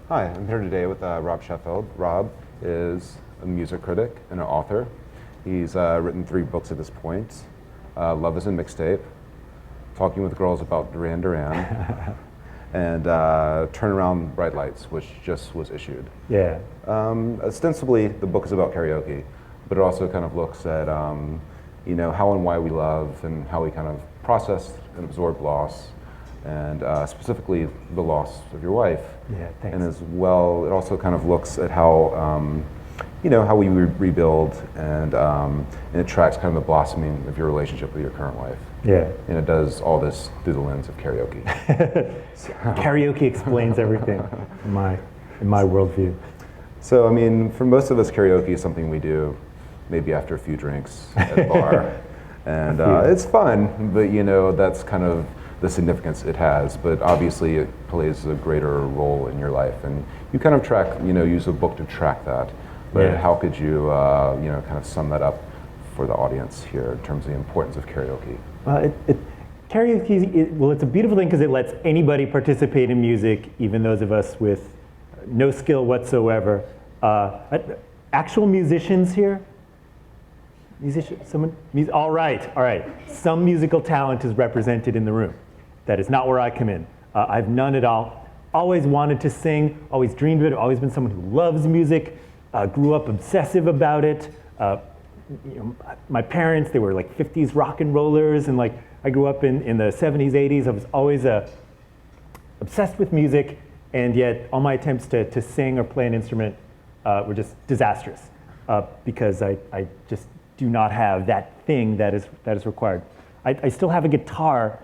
Hi, I'm here today with Rob Sheffield. Rob is a music critic and an author. He's written 3 books at this point. Love is a Mixtape, Talking with Girls About Duran Duran, and Turn Around Bright Lights, which just was issued. Yeah. Ostensibly, the book is about karaoke, but it also kind of looks at how and why we love and how we kind of process and absorb loss, and specifically the loss of your wife. Yeah, thanks. And as well, it also kind of looks at how how we rebuild, and it tracks kind of the blossoming of your relationship with your current wife. Yeah. And it does all this through the lens of karaoke. Karaoke explains everything in my worldview. So, I mean, for most of us, karaoke is something we do maybe after a few drinks at a bar. And it's fun, but that's kind of the significance it has. But obviously it plays a greater role in your life. And you kind of track, use a book to track that. But Yeah. how could you, kind of sum that up for the audience here in terms of the importance of karaoke? Karaoke, it's a beautiful thing because it lets anybody participate in music, even those of us with no skill whatsoever. Actual musicians here? All right. Some musical talent is represented in the room. That is not where I come in. I have none at all. Always wanted to sing, always dreamed of it, always been someone who loves music, grew up obsessive about it. My parents, they were like 50s rock and rollers, and like I grew up in the 70s, 80s. I was always obsessed with music, and yet all my attempts to sing or play an instrument were just disastrous because I just do not have that thing that is required. I still have a guitar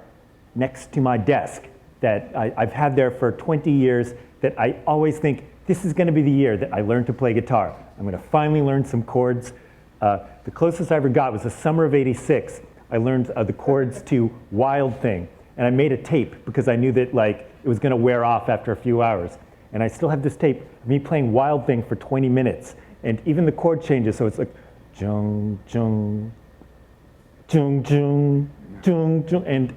next to my desk that I've had there for 20 years that I always think, this is going to be the year that I learn to play guitar. I'm going to finally learn some chords. The closest I ever got was the summer of '86. I learned the chords to Wild Thing, and I made a tape because I knew that it was going to wear off after a few hours. And I still have this tape of me playing Wild Thing for 20 minutes, and even the chord changes, so it's like jung jung jung jung jung jung, and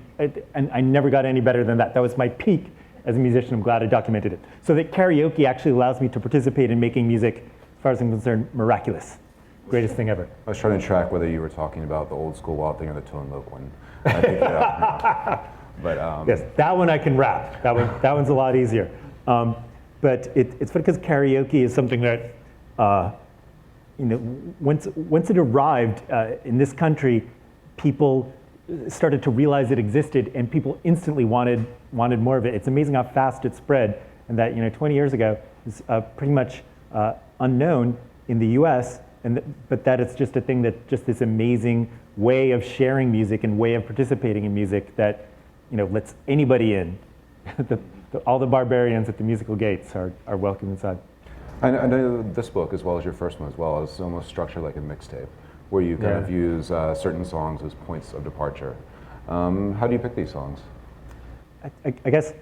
I never got any better than that. That was my peak as a musician. I'm glad I documented it. So that karaoke actually allows me to participate in making music, as far as I'm concerned, miraculous. Greatest thing ever. I was trying to track whether you were talking about the old school Wild Thing or the Tone Loc one. I think but yes, that one I can rap. That one's a lot easier. But it's funny because karaoke is something that once it arrived in this country, people started to realize it existed, and people instantly wanted more of it. It's amazing how fast it spread, and that 20 years ago it was pretty much unknown in the U.S. But that it's just a thing that just this amazing way of sharing music and way of participating in music that lets anybody in. All the barbarians at the musical gates are welcome inside. I know this book, as well as your first one as well, is almost structured like a mixtape, where you kind of use certain songs as points of departure. How do you pick these songs? I guess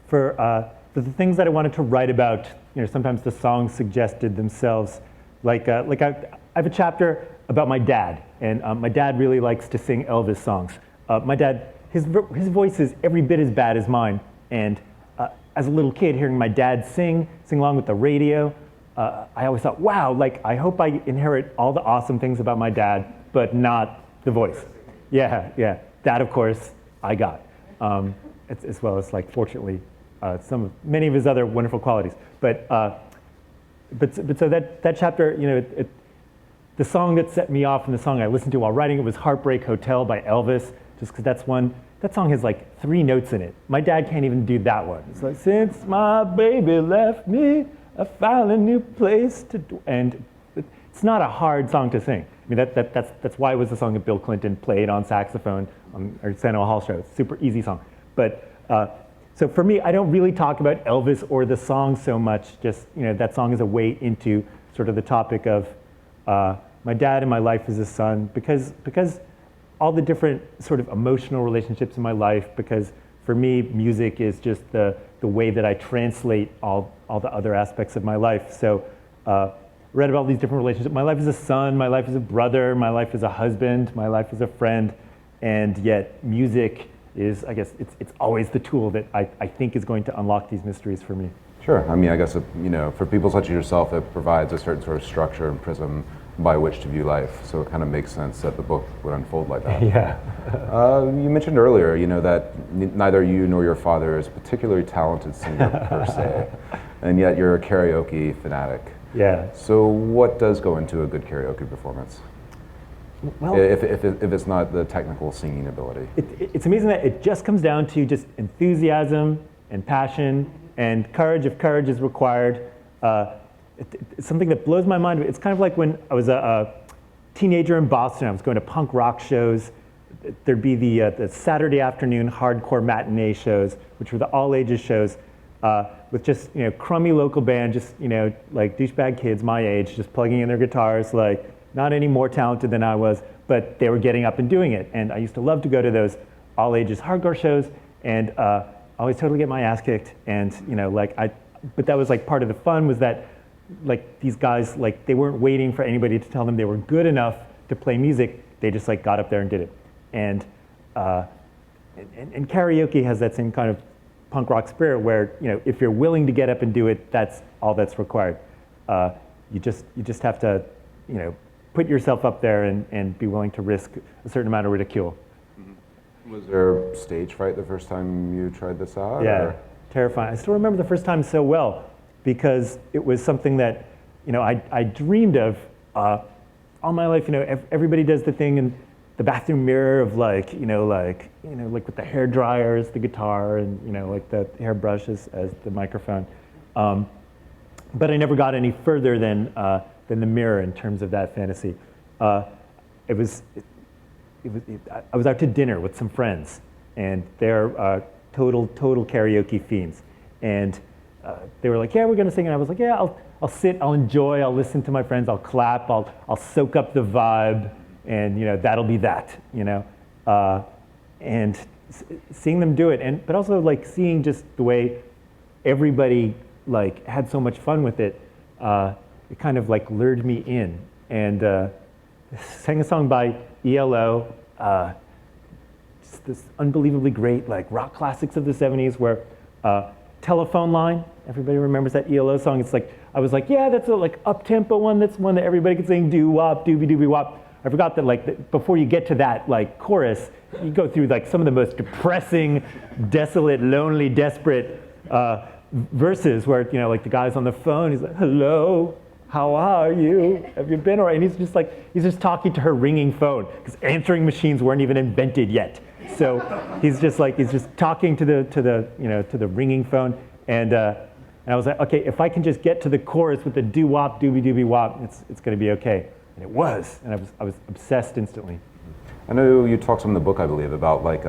for the things that I wanted to write about, sometimes the songs suggested themselves. Like I have a chapter about my dad, and my dad really likes to sing Elvis songs. My dad, his voice is every bit as bad as mine, and as a little kid, hearing my dad sing along with the radio, I always thought, wow, I hope I inherit all the awesome things about my dad, but not the voice. Yeah, that of course I got, as well as fortunately many of his other wonderful qualities. But so that chapter, the song that set me off and the song I listened to while writing it was Heartbreak Hotel by Elvis, just because that song has 3 notes in it. My dad can't even do that one. It's like, since my baby left me, I found a new place to do. And it's not a hard song to sing. I mean, that's why it was the song that Bill Clinton played on saxophone on our Sandoval Hall show. It's a super easy song. But so for me, I don't really talk about Elvis or the song so much. Just that song is a way into sort of the topic of my dad and my life as a son, because all the different sort of emotional relationships in my life. Because for me, music is just the way that I translate all the other aspects of my life. So read about all these different relationships. My life as a son, my life as a brother, my life as a husband, my life as a friend, and yet music is, I guess, it's always the tool that I think is going to unlock these mysteries for me. Sure. I mean, I guess, for people such as yourself, it provides a certain sort of structure and prism by which to view life. So it kind of makes sense that the book would unfold like that. Yeah. You mentioned earlier, that neither you nor your father is a particularly talented singer per se, and yet you're a karaoke fanatic. Yeah. So what does go into a good karaoke performance? Well, if it's not the technical singing ability. It's amazing that it just comes down to just enthusiasm and passion and courage if courage is required. It's something that blows my mind. It's kind of like when I was a teenager in Boston. I was going to punk rock shows. There'd be the Saturday afternoon hardcore matinee shows, which were the all ages shows, with just crummy local band, just like douchebag kids my age, just plugging in their guitars, like not any more talented than I was, but they were getting up and doing it. And I used to love to go to those all ages hardcore shows, and always totally get my ass kicked. And but that was like part of the fun, was that like these guys, like they weren't waiting for anybody to tell them they were good enough to play music. They just like got up there and did it. And karaoke has that same kind of punk rock spirit where if you're willing to get up and do it, that's all that's required. You just have to put yourself up there and be willing to risk a certain amount of ridicule. Was there stage fright the first time you tried this out? Yeah, or? Terrifying. I still remember the first time so well, because it was something that I dreamed of all my life. Everybody does the thing in the bathroom mirror of like with the hair dryer as the guitar, and like the hairbrush as the microphone. But I never got any further than the mirror in terms of that fantasy. I was out to dinner with some friends, and they're total karaoke fiends, and they were like, "Yeah, we're gonna sing," and I was like, "Yeah, I'll sit, I'll enjoy, I'll listen to my friends, I'll clap, I'll soak up the vibe, and that'll be that," and seeing them do it, but also like seeing just the way everybody like had so much fun with it, it kind of like lured me in, and sang a song by ELO, just this unbelievably great like rock classics of the 70s, where Telephone Line, everybody remembers that ELO song. It's like, I was like, yeah, that's a like up-tempo one, that's one that everybody can sing, doo-wop, doobie-doobie-wop. I forgot that like before you get to that like chorus, you go through like some of the most depressing, desolate, lonely, desperate verses where like the guy's on the phone, he's like, "Hello, how are you? Have you been all right?" And he's just talking to her ringing phone, because answering machines weren't even invented yet. So he's just talking to the ringing phone, and I was like, okay, if I can just get to the chorus with the doo-wop, doobie-doobie-wop, it's going to be okay. And it was, and I was obsessed instantly. I know you talk some in the book, I believe, about like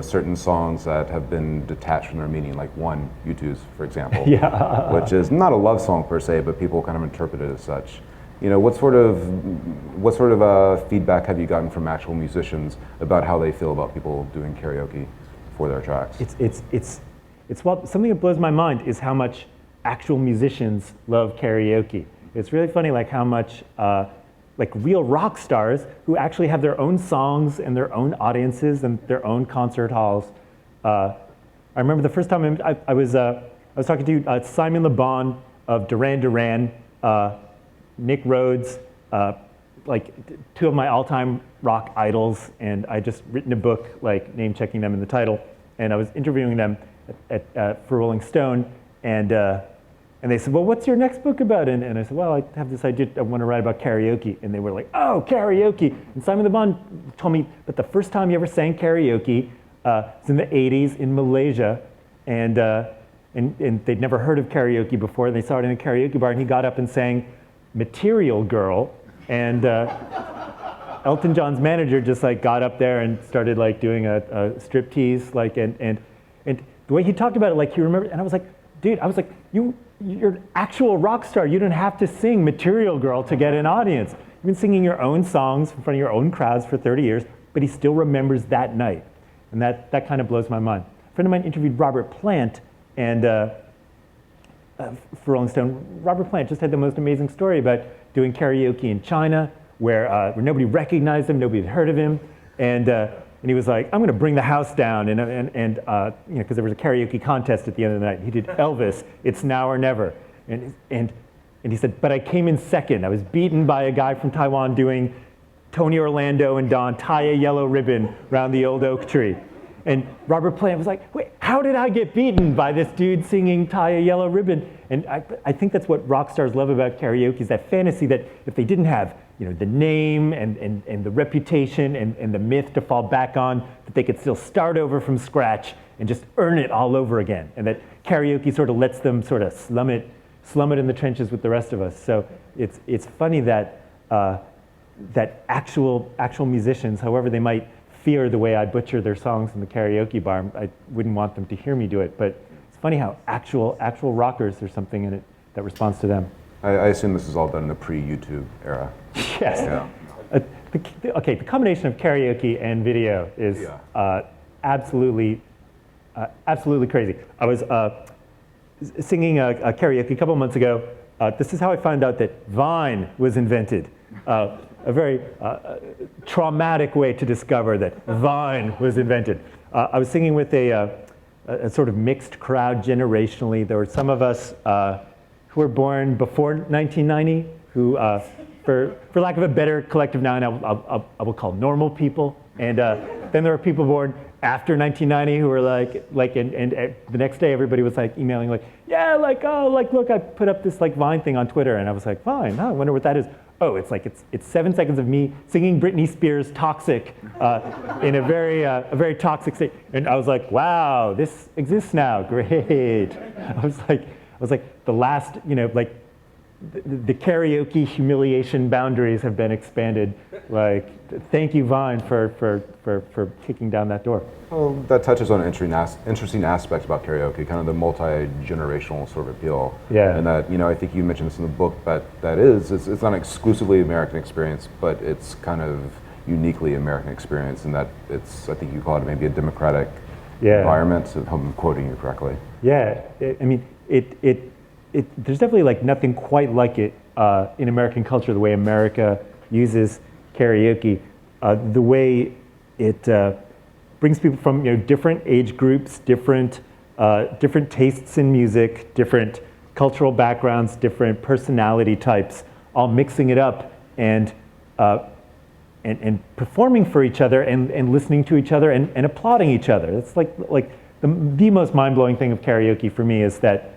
certain songs that have been detached from their meaning, like one, U2's, for example, Yeah. which is not a love song per se, but people kind of interpret it as such. What sort of feedback have you gotten from actual musicians about how they feel about people doing karaoke for their tracks? Something that blows my mind is how much actual musicians love karaoke. It's really funny, like how much like real rock stars who actually have their own songs and their own audiences and their own concert halls. I remember the first time I was talking to Simon Le Bon of Duran Duran, Nick Rhodes, like two of my all-time rock idols, and I just written a book like name checking them in the title, and I was interviewing them for Rolling Stone, and they said, "Well, what's your next book about?" And I said, "Well, I have this idea, I want to write about karaoke." And they were like, "Oh, karaoke!" And Simon Le Bon told me that the first time he ever sang karaoke was in the 80s in Malaysia, and they'd never heard of karaoke before. They saw it in a karaoke bar, and he got up and sang "Material Girl," and Elton John's manager just like got up there and started like doing a striptease, like and the way he talked about it, like he remembered, and I was like, dude, you're an actual rock star. You don't have to sing "Material Girl" to get an audience. You've been singing your own songs in front of your own crowds for 30 years, but he still remembers that night, and that kind of blows my mind. A friend of mine interviewed Robert Plant, and for Rolling Stone, Robert Plant just had the most amazing story about doing karaoke in China, where nobody recognized him, nobody had heard of him, and and he was like, I'm going to bring the house down, and because there was a karaoke contest at the end of the night. He did Elvis, It's Now or Never, and he said, but I came in second. I was beaten by a guy from Taiwan doing Tony Orlando and Don tie a yellow ribbon around the old oak tree. And Robert Plant was like, wait, how did I get beaten by this dude singing tie a yellow ribbon? And I think that's what rock stars love about karaoke, is that fantasy that if they didn't have the name and the reputation and the myth to fall back on, that they could still start over from scratch and just earn it all over again. And that karaoke sort of lets them sort of slum it in the trenches with the rest of us. So it's funny that that actual musicians, however they might fear the way I butcher their songs in the karaoke bar, I wouldn't want them to hear me do it, but it's funny how actual rockers, there's something in it that responds to them. I assume this is all done in the pre-YouTube era. Yes. Yeah. The combination of karaoke and video is absolutely crazy. I was singing a karaoke a couple months ago. This is how I found out that Vine was invented. A very traumatic way to discover that Vine was invented. I was singing with a sort of mixed crowd generationally. There were some of us who were born before 1990, who, for lack of a better collective noun, I will call normal people. And then there were people born after 1990 who were like, and the next day everybody was like emailing like, yeah, look, I put up this like Vine thing on Twitter, and I was like, Vine, I wonder what that is. Oh, it's 7 seconds of me singing Britney Spears' "Toxic" in a very toxic state, and I was like, wow, this exists now, great. I was like the last, like the karaoke humiliation boundaries have been expanded. Like, thank you, Vine, for kicking down that door. Well, that touches on an interesting aspect about karaoke, kind of the multi-generational sort of appeal. Yeah. And that, I think you mentioned this in the book, but it's not an exclusively American experience, but it's kind of uniquely American experience, and that I think you call it maybe a democratic environment, if I'm quoting you correctly. Yeah, there's definitely like nothing quite like it in American culture, the way America uses karaoke, the way it brings people from different age groups, different tastes in music, different cultural backgrounds, different personality types, all mixing it up and performing for each other and listening to each other and applauding each other. It's like the most mind-blowing thing of karaoke for me is that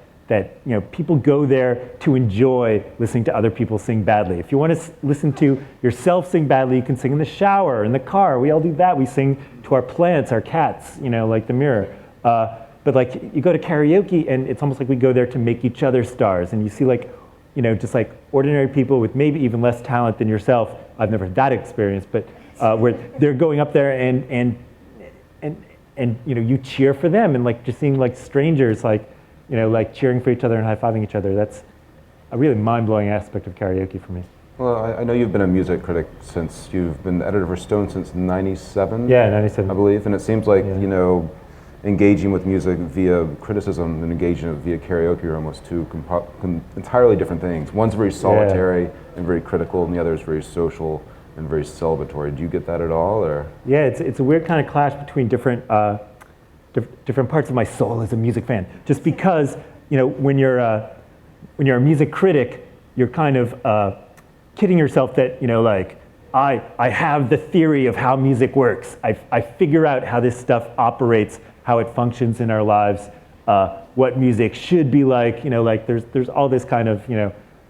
people go there to enjoy listening to other people sing badly. If you want to listen to yourself sing badly, you can sing in the shower, in the car. We all do that. We sing to our plants, our cats, like the mirror. But like you go to karaoke and it's almost like we go there to make each other stars. And you see just like ordinary people with maybe even less talent than yourself. I've never had that experience, but where they're going up there and you cheer for them, and like just seeing like strangers like cheering for each other and high-fiving each other. That's a really mind-blowing aspect of karaoke for me. Well, I know you've been a music critic since you've been the editor for Stone since '97. Yeah, 97. I believe, and it seems like engaging with music via criticism and engaging via karaoke are almost two entirely different things. One's very solitary and very critical, and the other is very social and very celebratory. Do you get that at all, or? Yeah, it's a weird kind of clash between different parts of my soul as a music fan. Just because when you're a music critic, you're kind of kidding yourself that I have the theory of how music works. I figure out how this stuff operates, how it functions in our lives, what music should be like. There's all this kind of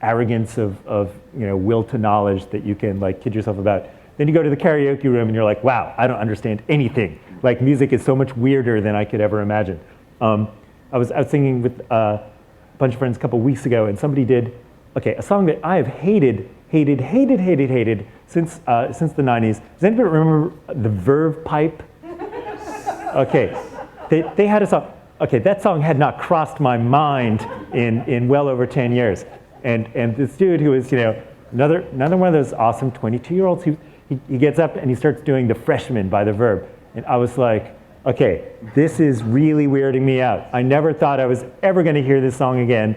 arrogance of will to knowledge that you can kid yourself about. Then you go to the karaoke room and you're like, wow, I don't understand anything. Like, music is so much weirder than I could ever imagine. I was singing with a bunch of friends a couple weeks ago, and somebody did a song that I have hated since the 90s. Does anybody remember the Verve Pipe? Okay, they had a song. Okay, that song had not crossed my mind in well over 10 years. And this dude who was another one of those awesome 22-year-olds, he gets up and he starts doing The Freshman by the Verve. And I was like, okay, this is really weirding me out. I never thought I was ever going to hear this song again.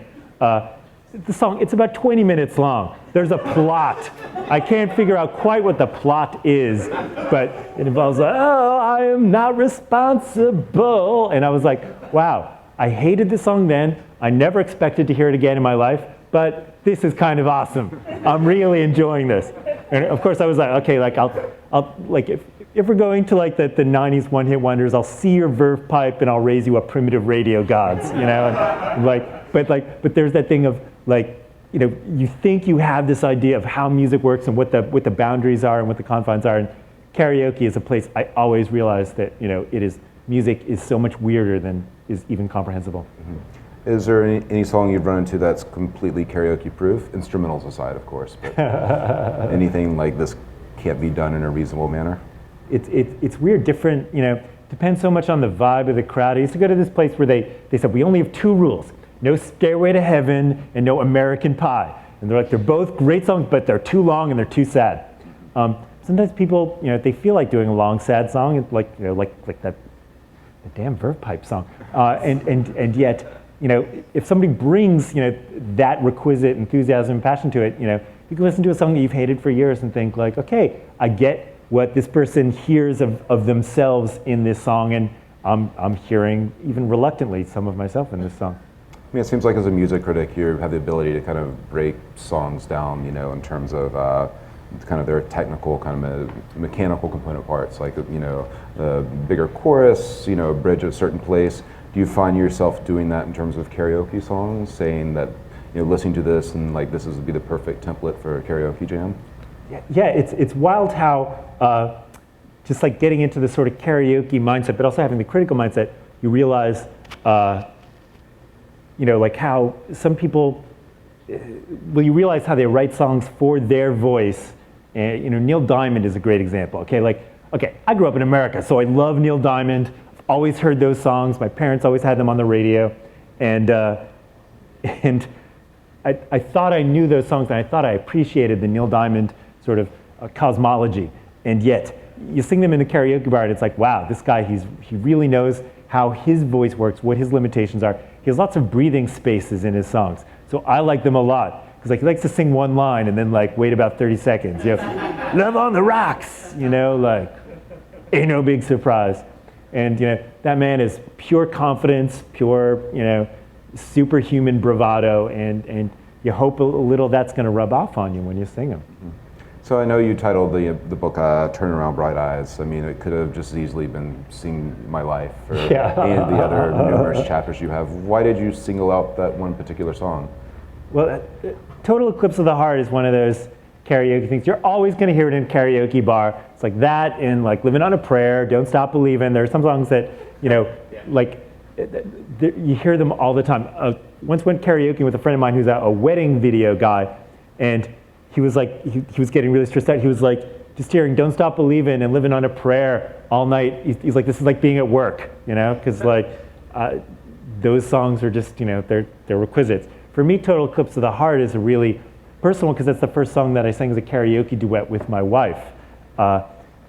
the song, it's about 20 minutes long. There's a plot. I can't figure out quite what the plot is, but it involves, oh, I am not responsible. And I was like, wow, I hated this song then. I never expected to hear it again in my life, but this is kind of awesome. I'm really enjoying this. And of course I was like, okay, like I'll like if we're going to like the 90s one-hit wonders, I'll see your verve pipe and I'll raise you up primitive radio gods, you know? And but there's that thing of like, you know, you think you have this idea of how music works and what the boundaries are and what the confines are. And karaoke is a place I always realize that, you know, music is so much weirder than is even comprehensible. Mm-hmm. Is there any song you've run into that's completely karaoke proof? Instrumentals aside, of course, but anything like this can't be done in a reasonable manner? It's weird, different, you know, depends so much on the vibe of the crowd. I used to go to this place where they said, we only have 2 rules. No Stairway to Heaven and no American Pie. And they're like, they're both great songs, but they're too long and they're too sad. Sometimes people, you know, they feel like doing a long, sad song, like, you know, like that damn verve pipe song. And yet, you know, if somebody brings, you know, that requisite enthusiasm and passion to it, you know, you can listen to a song that you've hated for years and think like, okay, I get what this person hears of themselves in this song, and I'm hearing, even reluctantly, some of myself in this song. I mean, it seems like as a music critic, you have the ability to kind of break songs down, you know, in terms of kind of their technical, kind of mechanical component parts, like, you know, the bigger chorus, you know, a bridge at a certain place. Do you find yourself doing that in terms of karaoke songs, saying that, you know, listening to this and like this would be the perfect template for a karaoke jam? Yeah, it's wild how just like getting into the sort of karaoke mindset, but also having the critical mindset, you realize, you know, like how some people, well, you realize how they write songs for their voice. And, you know, Neil Diamond is a great example. Okay, I grew up in America, so I love Neil Diamond. I've always heard those songs. My parents always had them on the radio, and I thought I knew those songs, and I thought I appreciated the Neil Diamond sort of cosmology. And yet, you sing them in a karaoke bar, and it's like, wow, this guy, he really knows how his voice works, what his limitations are. He has lots of breathing spaces in his songs, so I like them a lot. Because like he likes to sing one line and then like wait about 30 seconds. You know, love on the rocks, you know, like ain't no big surprise. And you know, that man is pure confidence, pure, you know, superhuman bravado, and you hope a little that's going to rub off on you when you sing them. Mm-hmm. So I know you titled the book "Turn Around Bright Eyes." I mean, it could have just easily been "Sing My Life" or any of the other numerous chapters you have. Why did you single out that one particular song? Well, Total Eclipse of the Heart is one of those karaoke things. You're always going to hear it in a karaoke bar. It's like that and like Living on a Prayer, Don't Stop Believing. There are some songs that, you know, like you hear them all the time. Once went karaoke with a friend of mine who's a wedding video guy, and he was like, he was getting really stressed out. He was like, just hearing Don't Stop Believing and Living on a Prayer all night. He's like, this is like being at work, you know, because like those songs are just, you know, they're requisites. For me, Total Eclipse of the Heart is a really personal, because that's the first song that I sang as a karaoke duet with my wife,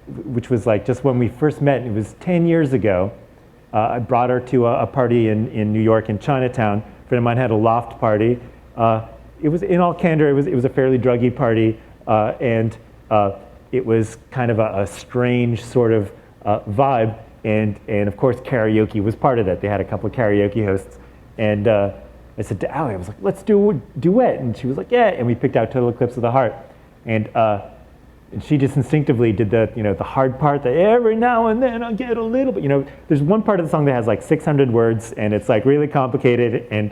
which was like just when we first met. It was 10 years ago. I brought her to a party in New York, in Chinatown. A friend of mine had a loft party. It was, in all candor, it was a fairly druggy party, and it was kind of a strange sort of vibe. And of course, karaoke was part of that. They had a couple of karaoke hosts, and I said to Allie, I was like, let's do a duet. And she was like, yeah. And we picked out Total Eclipse of the Heart. And she just instinctively did the, you know, the hard part that every now and then I'll get a little bit, you know, there's one part of the song that has like 600 words and it's like really complicated. And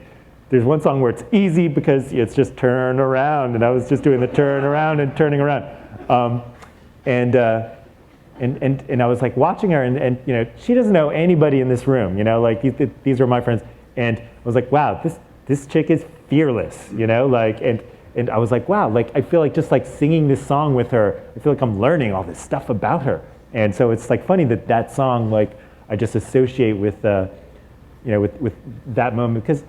there's one song where it's easy because it's just turn around. And I was just doing the turn around and turning around. And I was like watching her, and you know, she doesn't know anybody in this room, you know, like these are my friends. And I was like, wow, this chick is fearless, you know, like, and I was like, wow, like, I feel like just like singing this song with her, I feel like I'm learning all this stuff about her. And so it's like funny that song, like, I just associate with, you know, with that moment, because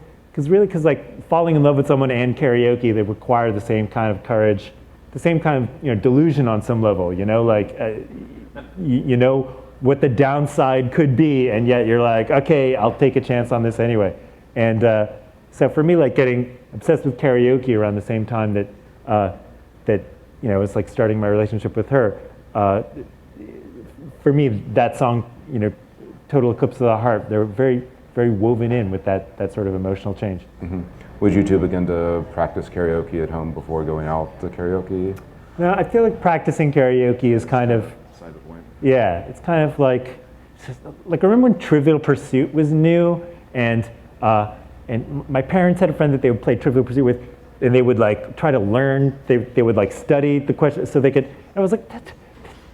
like falling in love with someone and karaoke, they require the same kind of courage, the same kind of, you know, delusion on some level, you know, like, you know what the downside could be, and yet you're like, okay, I'll take a chance on this anyway. And So for me, like getting obsessed with karaoke around the same time that that it's like starting my relationship with her. For me, that song, Total Eclipse of the Heart, they're very, very woven in with that sort of emotional change. Mm-hmm. Would you two begin to practice karaoke at home before going out to karaoke? No, I feel like practicing karaoke is kind of, Side the point. yeah, it's kind of like I remember when Trivial Pursuit was new, and my parents had a friend that they would play Trivial Pursuit with, and they would like try to learn. They would like study the questions so they could. And I was like,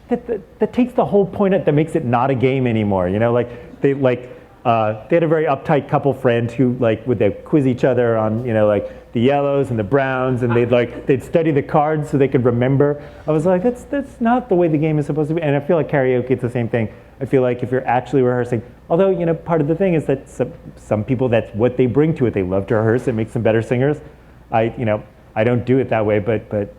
that takes the whole point out. That makes it not a game anymore. They had a very uptight couple friend who would quiz each other on the yellows and the browns, and they'd study the cards so they could remember. I was like, that's not the way the game is supposed to be. And I feel like karaoke, it's the same thing. I feel like if you're actually rehearsing, although part of the thing is that some people, that's what they bring to it. They love to rehearse. It makes them better singers. I don't do it that way, but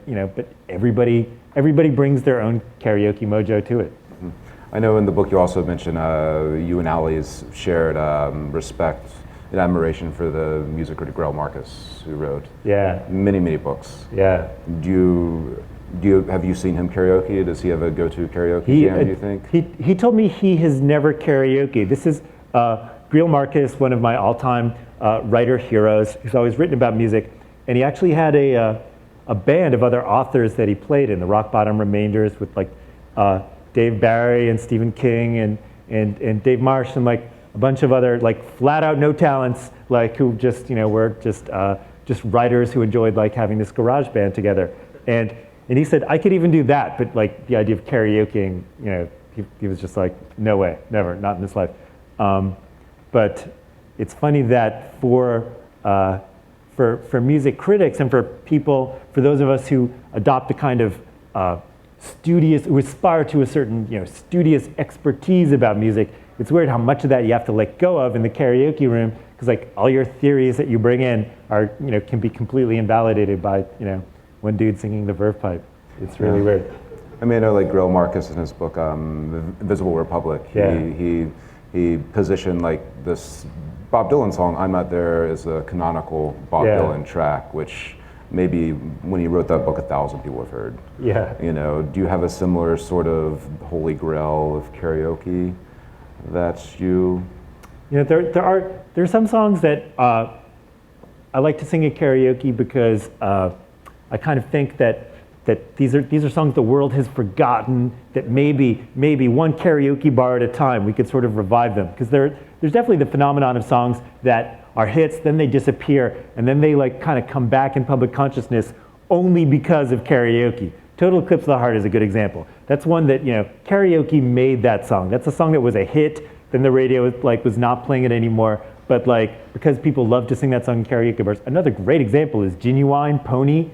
everybody brings their own karaoke mojo to it. Mm-hmm. I know in the book you also mentioned you and Allie's shared respect and admiration for the music critic Greil Marcus, who wrote many books. Yeah. Have you seen him karaoke? Does he have a go-to karaoke jam, do you think? He told me he has never karaoke. This is Greil Marcus, one of my all-time writer heroes, who's always written about music, and he actually had a band of other authors that he played in, the Rock Bottom Remainders, with Dave Barry and Stephen King and Dave Marsh and a bunch of other flat out no talents who just were just writers who enjoyed having this garage band together. And he said I could even do that, but the idea of karaokeing, he was just no way, never, not in this life. But it's funny that for music critics and for those of us who adopt a kind of who aspire to a certain studious expertise about music, it's weird how much of that you have to let go of in the karaoke room, because all your theories that you bring in are can be completely invalidated by one dude singing the verve pipe. It's really weird. I mean, I know Greil Marcus in his book Invisible Republic, he positioned this Bob Dylan song "I'm Not There" as a canonical Bob Dylan track, which maybe when he wrote that book 1,000 people have heard. Yeah. Do you have a similar sort of holy grail of karaoke that you? There are some songs that I like to sing at karaoke because I kind of think that these are songs the world has forgotten, that maybe one karaoke bar at a time we could sort of revive them, because there's definitely the phenomenon of songs that are hits, then they disappear, and then they kind of come back in public consciousness only because of karaoke. Total Eclipse of the Heart is a good example. That's one that karaoke made that song. That's a song that was a hit, then the radio was not playing it anymore, but because people love to sing that song in karaoke bars. Another great example is Genuine Pony,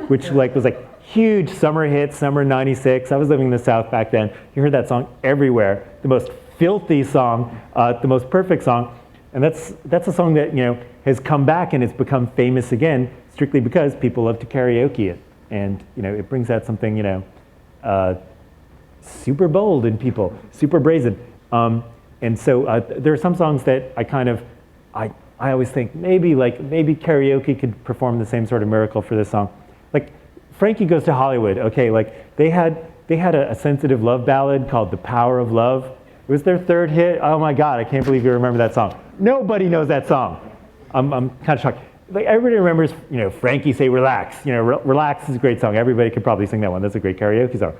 which was huge summer hit, summer '96. I was living in the South back then. You heard that song everywhere. The most filthy song, the most perfect song. And that's a song that has come back and it's become famous again, strictly because people love to karaoke it. And it brings out something super bold in people, super brazen. And so there are some songs that I always think maybe karaoke could perform the same sort of miracle for this song. Frankie Goes to Hollywood, okay, they had a sensitive love ballad called The Power of Love. It was their third hit. Oh my God, I can't believe you remember that song. Nobody knows that song. I'm kind of shocked. Everybody remembers, Frankie Say Relax. Relax is a great song. Everybody could probably sing that one. That's a great karaoke song.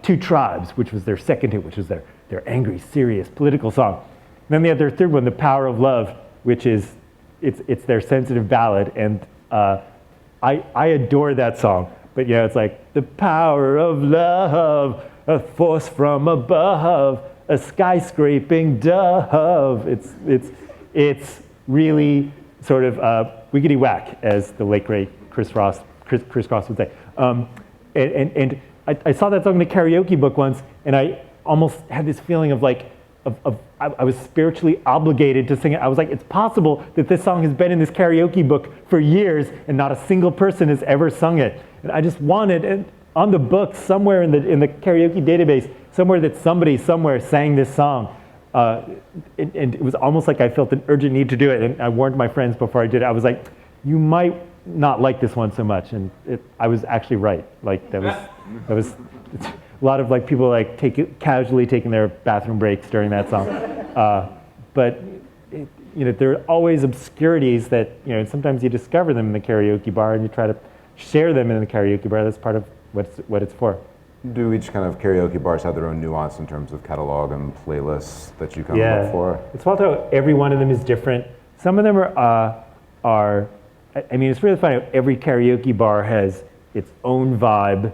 Two Tribes, which was their second hit, which was their angry, serious, political song. And then they had their third one, The Power of Love, which is, it's their sensitive ballad. And I adore that song. But it's the power of love, a force from above, a skyscraping dove. It's really sort of wiggity whack, as the late great Chris Cross would say. And I saw that song in the karaoke book once, and I almost had this feeling of I was spiritually obligated to sing it. I was like, it's possible that this song has been in this karaoke book for years and not a single person has ever sung it. And I just wanted, and on the book somewhere in the karaoke database, somewhere that somebody somewhere sang this song. and it was almost like I felt an urgent need to do it. And I warned my friends before I did it. I was like, you might not like this one so much. And I was actually right. Like that was a lot of like people like casually taking their bathroom breaks during that song. But there are always obscurities that, sometimes you discover them in the karaoke bar and you try to share them in the karaoke bar. That's part of what it's for. Do each kind of karaoke bars have their own nuance in terms of catalog and playlists that you kind of look for? It's wild how every one of them is different. Some of them are it's really funny. Every karaoke bar has its own vibe.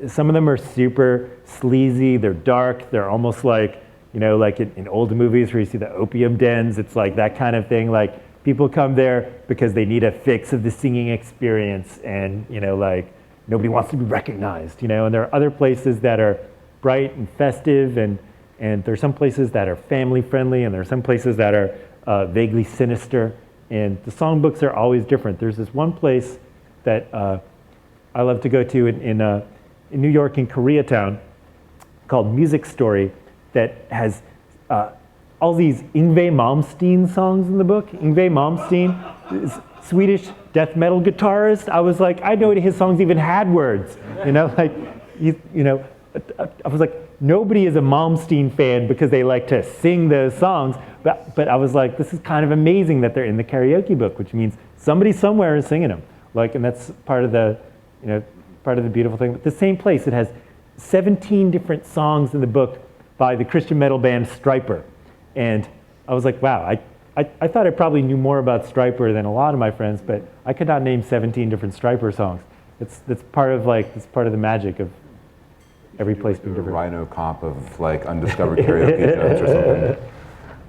Some of them are super sleazy. They're dark. They're almost like, like in old movies where you see the opium dens. It's like that kind of thing. Like people come there because they need a fix of the singing experience, and like nobody wants to be recognized. And there are other places that are bright and festive, and there's some places that are family friendly, and there are some places that are vaguely sinister. And the songbooks are always different. There's this one place that I love to go to in New York, in Koreatown, called Music Story, that has all these Yngwie Malmsteen songs in the book. Yngwie Malmsteen is Swedish death metal guitarist. I was like, I know his songs even had words. I was like, nobody is a Malmsteen fan because they like to sing those songs. But I was like, this is kind of amazing that they're in the karaoke book, which means somebody somewhere is singing them. And that's part of the beautiful thing. But the same place, it has 17 different songs in the book by the Christian metal band Stryper. And I was like, wow, I thought I probably knew more about Stryper than a lot of my friends, but I could not name 17 different Stryper songs. That's part of the magic of every place being different. Rhino comp of like undiscovered karaoke shows or something.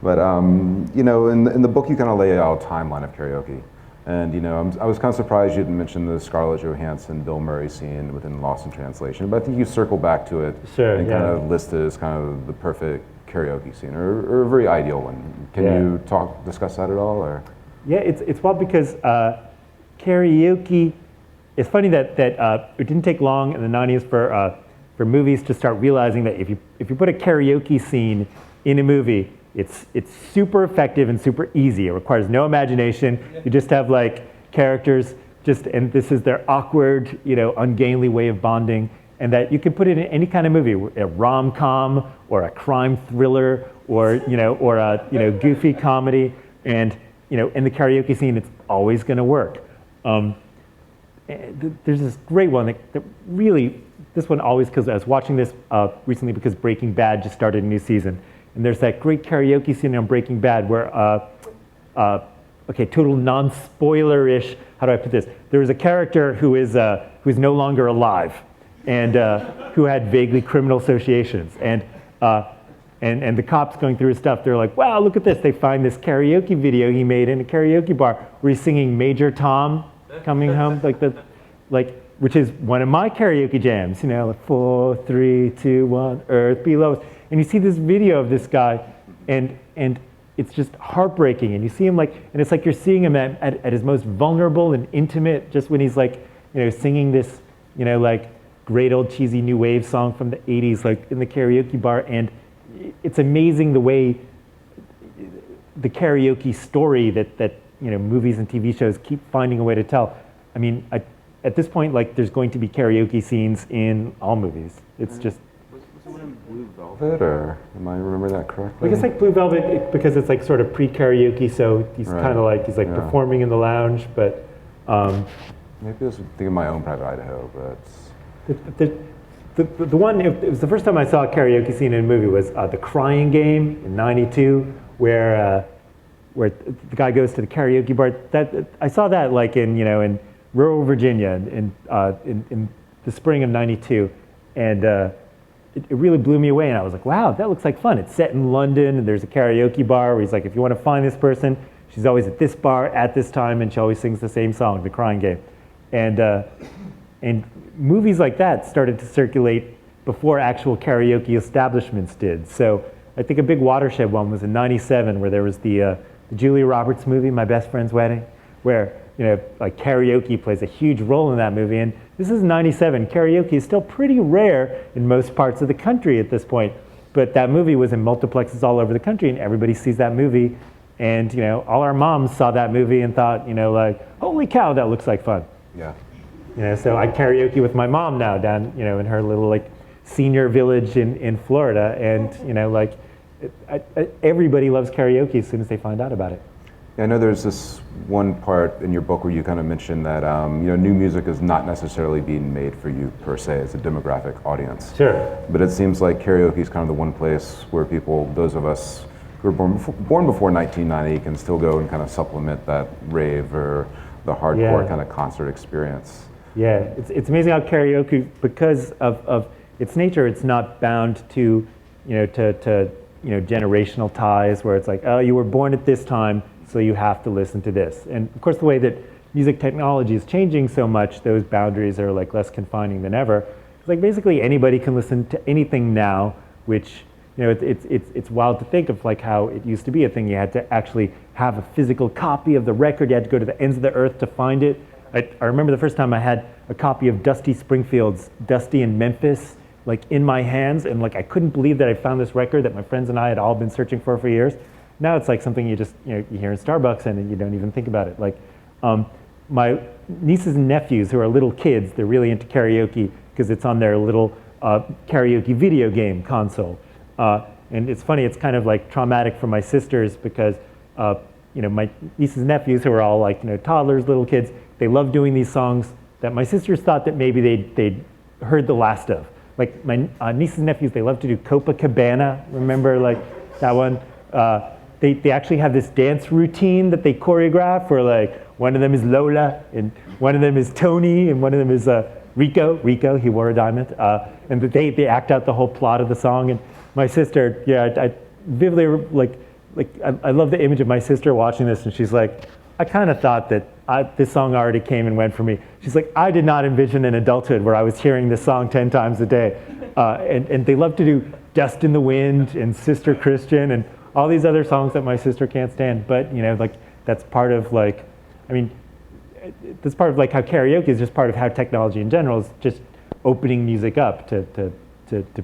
But in the book you kind of lay out a timeline of karaoke. And I was kind of surprised you didn't mention the Scarlett Johansson, Bill Murray scene within Lost in Translation, but I think you circle back to it and kind of list it as kind of the perfect karaoke scene, or a very ideal one. Can you discuss that at all? Or? Yeah, it's wild because karaoke. It's funny that it didn't take long in the 90s for movies to start realizing that if you put a karaoke scene in a movie, it's super effective and super easy. It requires no imagination. You just have like characters, and this is their awkward, ungainly way of bonding, and that you can put it in any kind of movie, a rom-com or a crime thriller or a goofy comedy, and in the karaoke scene, it's always going to work. There's this great one that really, this one always, because I was watching this recently because Breaking Bad just started a new season. And there's that great karaoke scene on Breaking Bad where, total non-spoiler-ish, how do I put this? There was a character who's no longer alive and who had vaguely criminal associations. And the cops going through his stuff, they're like, wow, look at this. They find this karaoke video he made in a karaoke bar where he's singing Major Tom Coming Home, which is one of my karaoke jams, like 4, 3, 2, 1, Earth Below Us. And you see this video of this guy, and it's just heartbreaking. And you see him and it's like you're seeing him at his most vulnerable and intimate, just when he's singing this, great old cheesy new wave song from the 80s, in the karaoke bar. And it's amazing the way the karaoke story that movies and TV shows keep finding a way to tell. I mean, at this point, there's going to be karaoke scenes in all movies. It's just. Was it one in Blue Velvet, or am I remembering that correctly? I guess Blue Velvet because it's sort of pre-karaoke, so he's kind of he's performing in the lounge, but. Maybe I was thinking of My Own Private Idaho, but. The one, it was the first time I saw a karaoke scene in a movie was The Crying Game in '92, where the guy goes to the karaoke bar. I saw that in rural Virginia in the spring of '92, and it really blew me away. And I was like, wow, that looks like fun. It's set in London, and there's a karaoke bar where he's like, if you want to find this person, she's always at this bar at this time, and she always sings the same song, The Crying Game. And movies like that started to circulate before actual karaoke establishments did. So I think a big watershed one was in '97, where there was the Julia Roberts movie, My Best Friend's Wedding, where karaoke plays a huge role in that movie. And this is '97. Karaoke is still pretty rare in most parts of the country at this point. But that movie was in multiplexes all over the country, and everybody sees that movie. And all our moms saw that movie and thought, like, holy cow, that looks like fun. Yeah. So I karaoke with my mom now down, in her little like senior village in Florida, and everybody loves karaoke as soon as they find out about it. I know there's this one part in your book where you kind of mentioned that new music is not necessarily being made for you per se as a demographic audience. Sure. But it seems like karaoke is kind of the one place where people, those of us who were born before 1990, can still go and kind of supplement that rave or the hardcore kind of concert experience. Yeah, it's amazing how karaoke, because of its nature, it's not bound to generational ties where it's like, oh, you were born at this time, so you have to listen to this. And of course, the way that music technology is changing so much, those boundaries are like less confining than ever. It's like basically anybody can listen to anything now, which it's wild to think of like how it used to be a thing. You had to actually have a physical copy of the record. You had to go to the ends of the earth to find it. I remember the first time I had a copy of Dusty Springfield's Dusty in Memphis like in my hands, and like I couldn't believe that I found this record that my friends and I had all been searching for years. Now it's like something you just you hear in Starbucks and you don't even think about it. Like my nieces and nephews who are little kids, they're really into karaoke because it's on their little karaoke video game console. And it's funny, it's kind of like traumatic for my sisters because my nieces and nephews who are all like toddlers, little kids, they love doing these songs that my sisters thought that maybe they'd heard the last of. Like my nieces and nephews, they love to do Copacabana. Remember like that one? They actually have this dance routine that they choreograph where like one of them is Lola and one of them is Tony and one of them is Rico, he wore a diamond. And they act out the whole plot of the song. And my sister, I vividly I love the image of my sister watching this, and she's like, I kind of thought that this song already came and went for me. She's like, I did not envision an adulthood where I was hearing this song 10 times a day. And they love to do Dust in the Wind and Sister Christian and all these other songs that my sister can't stand. But that's part of that's part of like how karaoke is just part of how technology in general is just opening music up to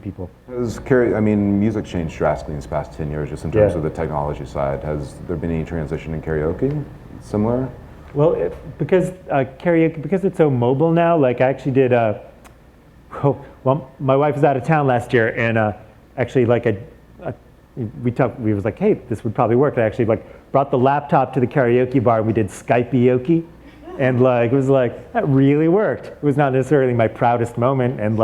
people. Music changed drastically in these past 10 years just in terms of the technology side. Has there been any transition in karaoke similar? Well, because karaoke, because it's so mobile now, like I actually did, my wife was out of town last year, and actually we was like, hey, this would probably work. I actually brought the laptop to the karaoke bar and we did Skypeoke. And it was like, that really worked. It was not necessarily my proudest moment, and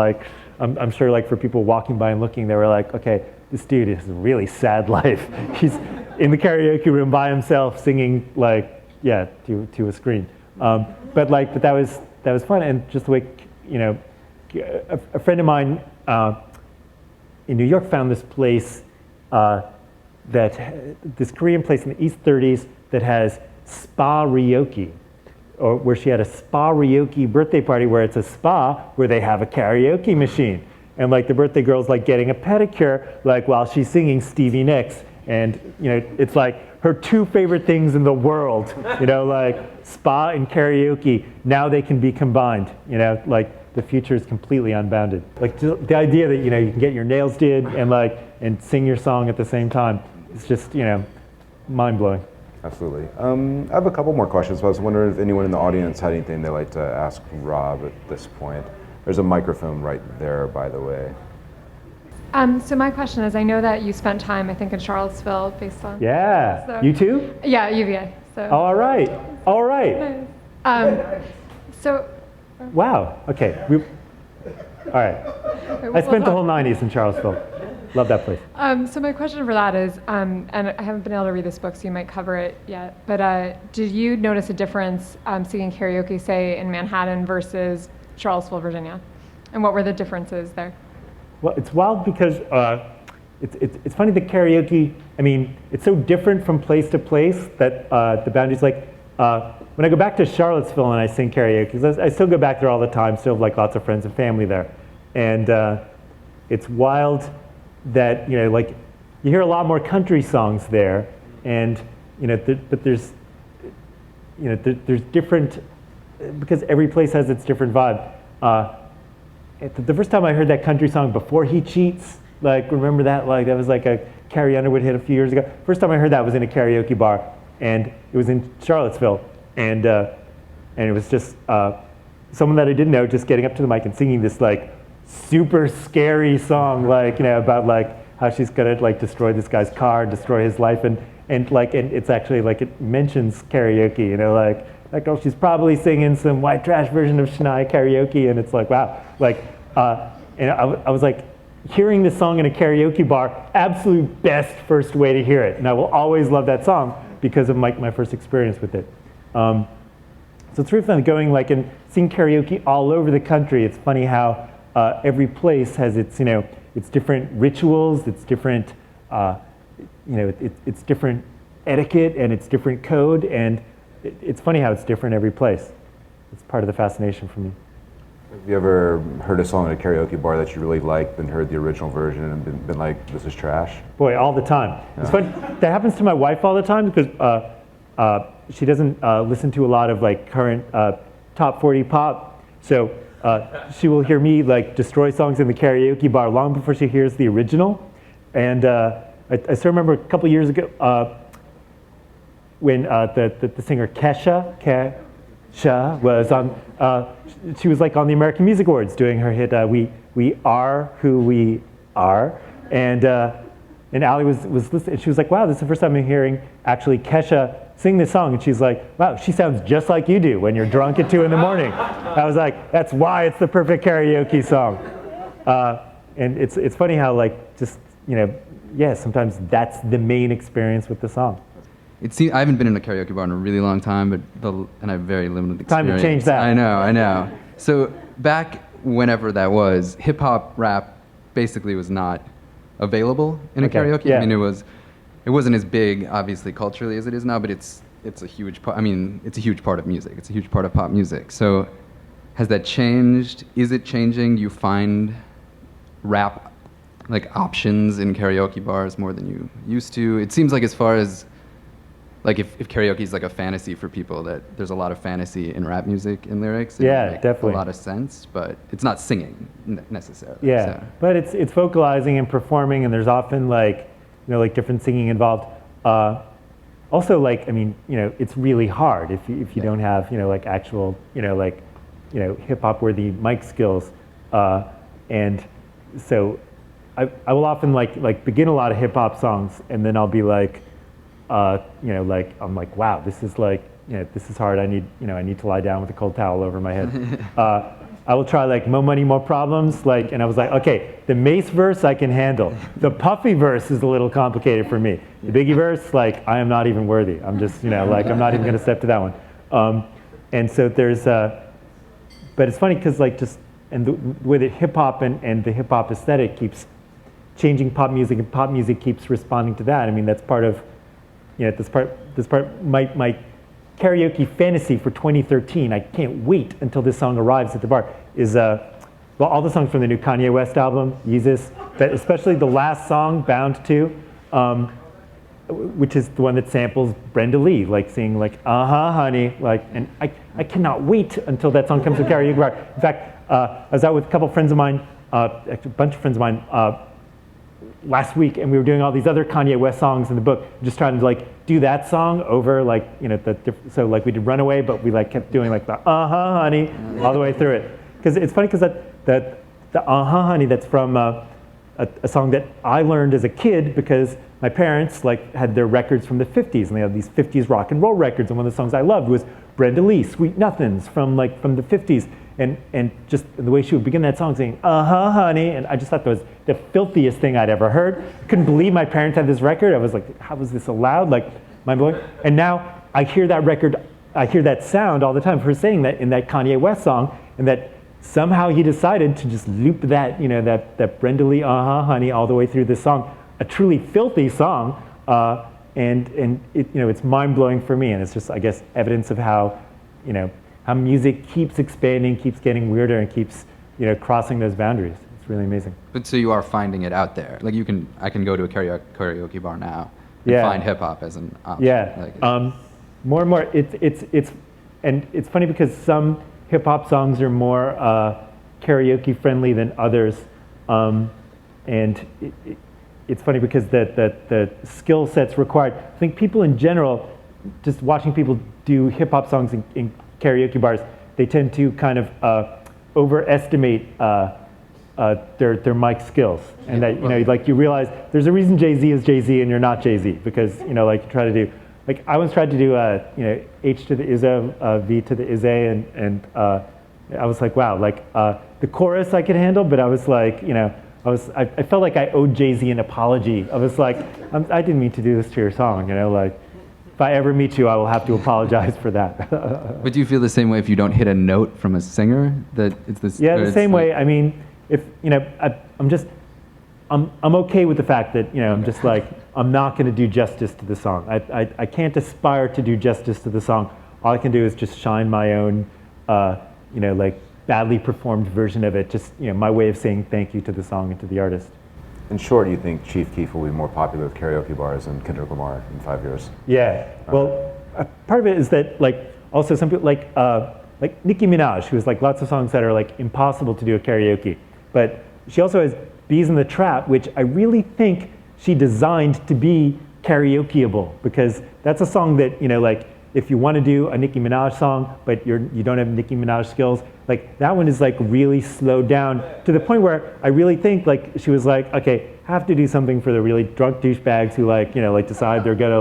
I'm sure for people walking by and looking, they were like, okay, this dude has a really sad life. He's in the karaoke room by himself singing to a screen. But that was fun, and just the way a friend of mine in New York found this place this Korean place in the East 30s that has spa karaoke. Or where she had a spa karaoke birthday party where it's a spa where they have a karaoke machine. And the birthday girl's getting a pedicure while she's singing Stevie Nicks. And it's her two favorite things in the world, spa and karaoke. Now they can be combined, the future is completely unbounded. The idea that you can get your nails did and sing your song at the same time, it's just mind-blowing. Absolutely. I have a couple more questions, but I was wondering if anyone in the audience had anything they'd like to ask Rob at this point. There's a microphone right there, by the way. So my question is, I know that you spent time, I think, in Charlottesville based on... Yeah. So, you too? Yeah, UVA. So. All right. So... Wow. Okay. All right. I spent the whole 90s in Charlottesville. Love that place. So my question for that is, and I haven't been able to read this book, so you might cover it yet, but did you notice a difference singing karaoke, say, in Manhattan versus Charlottesville, Virginia? And what were the differences there? Well, it's wild because it's funny that karaoke, it's so different from place to place that the boundaries, when I go back to Charlottesville and I sing karaoke, 'cause I still go back there all the time, still have lots of friends and family there. And it's wild that you hear a lot more country songs there, and but there's different, because every place has its different vibe. The first time I heard that country song, Before He Cheats, Like, remember that? Like, that was like a Carrie Underwood hit a few years ago. First time I heard that was in a karaoke bar, and it was in Charlottesville, and it was just someone that I didn't know just getting up to the mic and singing this like super scary song, like, you know, about like how she's gonna like destroy this guy's car, destroy his life, and it's actually like it mentions karaoke, you know, like oh, she's probably singing some white trash version of Shania karaoke, and it's like, wow, like, and I was like, hearing this song in a karaoke bar, absolute best first way to hear it, and I will always love that song because of my first experience with it. So it's really fun going like and seeing karaoke all over the country. It's funny how every place has its, you know, its different rituals, its different, you know, it's different etiquette and it's different code, and it's funny how it's different every place. It's part of the fascination for me. Have you ever heard a song at a karaoke bar that you really liked, then heard the original version and been like, this is trash? Boy, all the time. Yeah. It's funny. That happens to my wife all the time because she doesn't listen to a lot of like current top 40 pop. So she will hear me like destroy songs in the karaoke bar long before she hears the original. And I still remember a couple years ago when the singer Kesha was on, she was like on the American Music Awards doing her hit We Are Who We Are, and Allie was listening, and she was like, wow, this is the first time I'm hearing actually Kesha sing this song, and she's like, wow, she sounds just like you do when you're drunk at 2 in the morning. I was like, that's why it's the perfect karaoke song. And it's funny how like just, you know, yeah, sometimes that's the main experience with the song. I haven't been in a karaoke bar in a really long time, and I have very limited experience. Time to change that. I know. So back whenever that was, hip hop rap basically was not available in a karaoke. Yeah. I mean, it wasn't as big, obviously, culturally as it is now, but it's a huge part. I mean, it's a huge part of music. It's a huge part of pop music. So has that changed? Is it changing? Do you find rap like options in karaoke bars more than you used to? It seems like as far as like if karaoke is like a fantasy for people, that there's a lot of fantasy in rap music and lyrics. And yeah, make definitely. A lot of sense, but it's not singing necessarily. Yeah, so. But it's vocalizing and performing, and there's often like, you know, like different singing involved. Also, like, I mean, you know, it's really hard if you don't have, you know, like actual, you know, like, you know, hip hop worthy mic skills, and so I will often like begin a lot of hip hop songs, and then I'll be like, you know, like I'm like, wow, this is like, you know, this is hard. I need to lie down with a cold towel over my head. I will try like Mo Money, Mo Problems, like, and I was like, okay, the Mace verse I can handle. The Puffy verse is a little complicated for me. The Biggie verse, like, I am not even worthy. I'm just, you know, like, I'm not even gonna step to that one. And so there's, but it's funny because like just, and the way that hip hop and the hip hop aesthetic keeps changing pop music, and pop music keeps responding to that. I mean, that's part of, you know, this part, my karaoke fantasy for 2013, I can't wait until this song arrives at the bar, is, well, all the songs from the new Kanye West album, Yeezus, but especially the last song, Bound to, which is the one that samples Brenda Lee, like singing like, uh-huh, honey, like, and I cannot wait until that song comes to karaoke bar. In fact, I was out with a couple friends of mine, actually a bunch of friends of mine, last week, and we were doing all these other Kanye West songs in the book, just trying to like do that song over, like, you know, so like we did Runaway, but we like kept doing like the uh-huh honey all the way through it. Because it's funny because the uh-huh honey, that's from a song that I learned as a kid because my parents like had their records from the 50s, and they had these 50s rock and roll records, and one of the songs I loved was Brenda Lee, Sweet Nothings from the 50s. And just the way she would begin that song saying, uh-huh, honey, and I just thought that was the filthiest thing I'd ever heard. Couldn't believe my parents had this record. I was like, how was this allowed? Like, mind-blowing. And now I hear that record, I hear that sound all the time for saying that in that Kanye West song, and that somehow he decided to just loop that, you know, that Brenda Lee, uh-huh, honey, all the way through this song, a truly filthy song, and it, you know, it's mind-blowing for me, and it's just, I guess, evidence of how, you know, how music keeps expanding, keeps getting weirder, and keeps, you know, crossing those boundaries. It's really amazing. But so you are finding it out there. Like I can go to a karaoke bar now and find hip hop as an option. Yeah. Like, more and more. It's funny because some hip hop songs are more karaoke friendly than others, and and it's funny because the skill sets required. I think people in general, just watching people do hip hop songs in karaoke bars, they tend to kind of overestimate their mic skills, and that like you realize there's a reason Jay-Z is Jay-Z and you're not Jay-Z, because like you try to do, like I once tried to do H to the Izzo, V to the Izze, and I was like, wow, like the chorus I could handle, but I was like, I felt like I owed Jay-Z an apology. I was like, I didn't mean to do this to your song, like if I ever meet you, I will have to apologize for that. But do you feel the same way if you don't hit a note from a singer? That it's this. Yeah, the same way. I mean, if I'm okay with the fact that I'm just like, I'm not going to do justice to the song. I can't aspire to do justice to the song. All I can do is just shine my own, like badly performed version of it. Just my way of saying thank you to the song and to the artist. In short, you think Chief Keef will be more popular with karaoke bars than Kendrick Lamar in 5 years? Yeah. Well, part of it is that also some people like Nicki Minaj, who has lots of songs that are impossible to do at karaoke, but she also has Bees in the Trap, which I really think she designed to be karaokeable, because that's a song that if you want to do a Nicki Minaj song, but you don't have Nicki Minaj skills, that one is really slowed down to the point where I really think she was okay, have to do something for the really drunk douchebags who decide they're gonna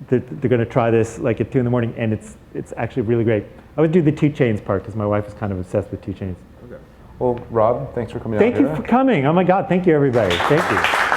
they're gonna try this at 2 a.m, and it's actually really great. I would do the 2 Chainz part because my wife is kind of obsessed with 2 Chainz. Okay. Well, Rob, thanks for coming out here. here. Thank you for coming. Oh my God, thank you everybody. Thank you.